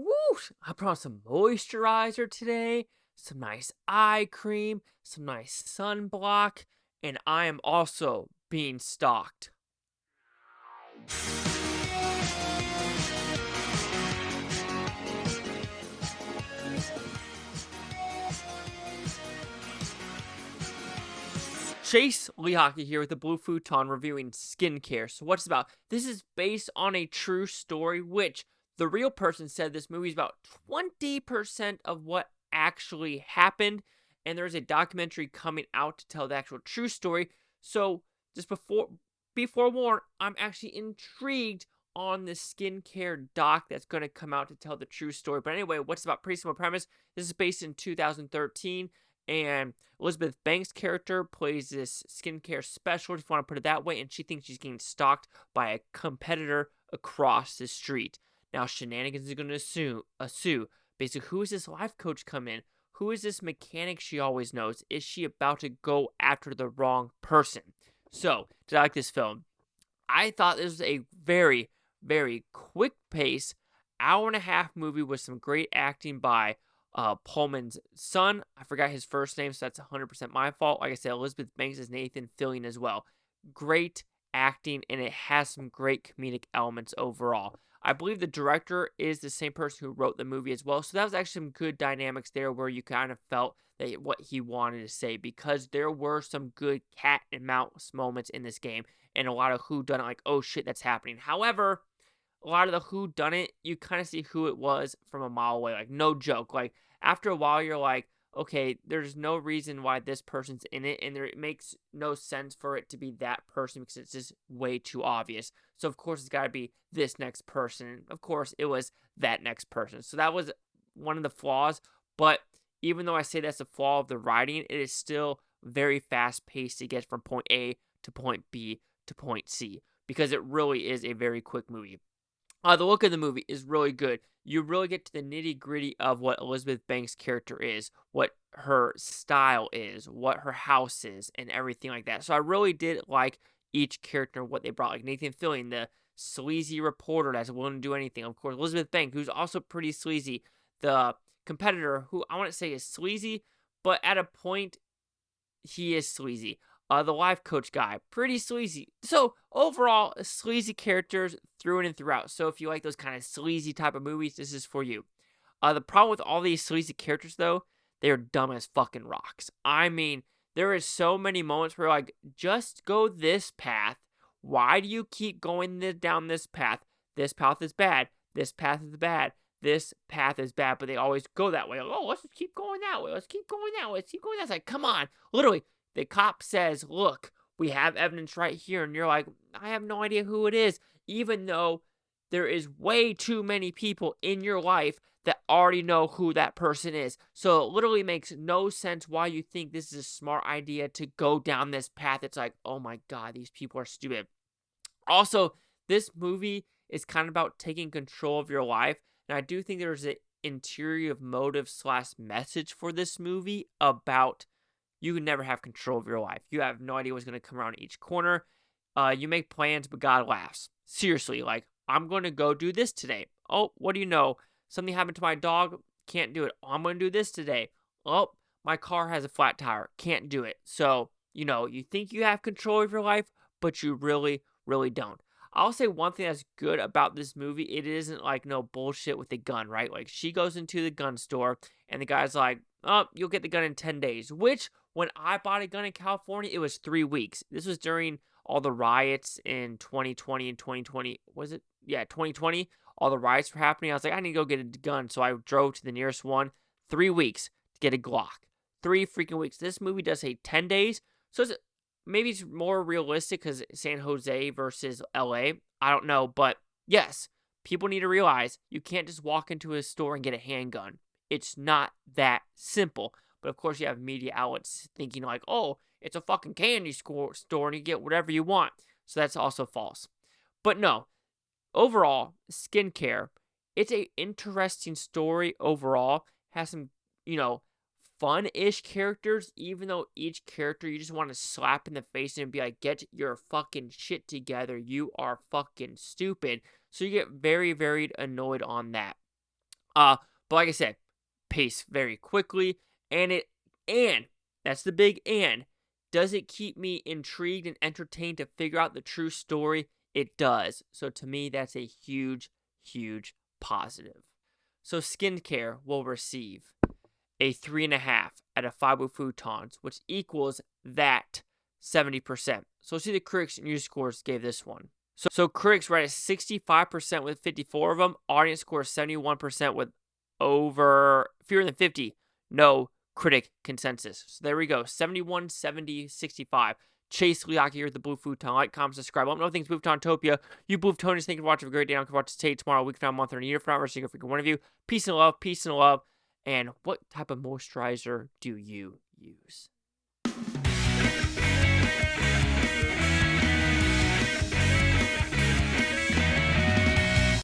Woo! I brought some moisturizer today, some nice eye cream, some nice sunblock, and I am also being stalked. Chase Lee Hockey here with the Blue Futon reviewing skincare. So what's it about? This is based on a true story, which the real person said this movie is about 20% of what actually happened. And there's a documentary coming out to tell the actual true story. So just be forewarned, I'm actually intrigued on the skincare doc that's going to come out to tell the true story. But anyway, what's about? Pretty simple premise. This is based in 2013. And Elizabeth Banks' character plays this skincare specialist, if you want to put it that way, and she thinks she's getting stalked by a competitor across the street. Now, shenanigans is going to sue. Basically, who is this life coach come in? Who is this mechanic she always knows? Is she about to go after the wrong person? So, did I like this film? I thought this was a very, very quick pace, hour and a half movie with some great acting by Pullman's son. I forgot his first name, so that's 100% my fault. Like I said, Elizabeth Banks is Nathan Fillion as well. Great acting, and it has some great comedic elements overall. I believe the director is the same person who wrote the movie as well, so that was actually some good dynamics there where you kind of felt that what he wanted to say, because there were some good cat and mouse moments in this game, and a lot of whodunit, like, oh shit, that's happening. However, a lot of the whodunit, you kind of see who it was from a mile away. Like, no joke. Like, after a while, you're like, okay, there's no reason why this person's in it, and it makes no sense for it to be that person because it's just way too obvious. So, of course, it's got to be this next person. Of course, it was that next person. So, that was one of the flaws. But even though I say that's a flaw of the writing, it is still very fast-paced to get from point A to point B to point C, because it really is a very quick movie. The look of the movie is really good. You really get to the nitty-gritty of what Elizabeth Banks' character is, what her style is, what her house is, and everything like that. So I really did like each character, what they brought. Like Nathan Fillion, the sleazy reporter that's willing to do anything. Of course, Elizabeth Banks, who's also pretty sleazy. The competitor, who I want to say is sleazy, but at a point, he is sleazy. The life coach guy, pretty sleazy. So overall, sleazy characters through in and throughout. So if you like those kind of sleazy type of movies, this is for you. The problem with all these sleazy characters, though, they are dumb as fucking rocks. I mean, there is so many moments where like, just go this path. Why do you keep going down this path? This path is bad. This path is bad. This path is bad, but they always go that way. Like, oh, let's just keep going that way. Let's keep going that way. Let's keep going that way. It's like, come on. Literally, the cop says, look, we have evidence right here. And you're like, I have no idea who it is. Even though there is way too many people in your life that already know who that person is. So it literally makes no sense why you think this is a smart idea to go down this path. It's like, oh my God, these people are stupid. Also, this movie is kind of about taking control of your life. And I do think there's an interior motive / message for this movie about you can never have control of your life. You have no idea what's going to come around each corner. You make plans, but God laughs. Seriously, like, I'm going to go do this today. Oh, what do you know? Something happened to my dog. Can't do it. Oh, I'm going to do this today. Oh, my car has a flat tire. Can't do it. So, you think you have control of your life, but you really, really don't. I'll say one thing that's good about this movie. It isn't like no bullshit with the gun, right? Like, she goes into the gun store, and the guy's like, oh, you'll get the gun in 10 days. Which, when I bought a gun in California, it was 3 weeks. This was during all the riots in 2020 and 2020. Was it? Yeah, 2020. All the riots were happening. I was like, I need to go get a gun. So I drove to the nearest one. 3 weeks to get a Glock. 3 freaking weeks. This movie does say 10 days. So maybe it's more realistic because San Jose versus LA. I don't know. But yes, people need to realize you can't just walk into a store and get a handgun. It's not that simple. But of course, you have media outlets thinking like, oh, it's a fucking candy store and you get whatever you want. So that's also false. But no, overall, skincare, it's a interesting story overall. Has some, fun-ish characters, even though each character you just want to slap in the face and be like, get your fucking shit together. You are fucking stupid. So you get very, very annoyed on that. But like I said, pace very quickly, and that's the big and. Does it keep me intrigued and entertained to figure out the true story? It does. So to me, that's a huge, huge positive. So skincare will receive a 3.5 out of 5 with Futons, which equals that 70%. So see the critics and user scores gave this one. So critics rate at 65% with 54 of them. Audience score 71% with over fewer than 50. No critic consensus. So there we go. 71, 70, 65. Chase Liaki here with the Blue Futon. Like, comment, subscribe. Let me know things Bluefutontopia. You Blueftonians, thank you for watching. Have a great day. I can watch today, tomorrow, week, now, month, or a year from now. We're seeing a freaking one of you. Peace and love. Peace and love. And what type of moisturizer do you use?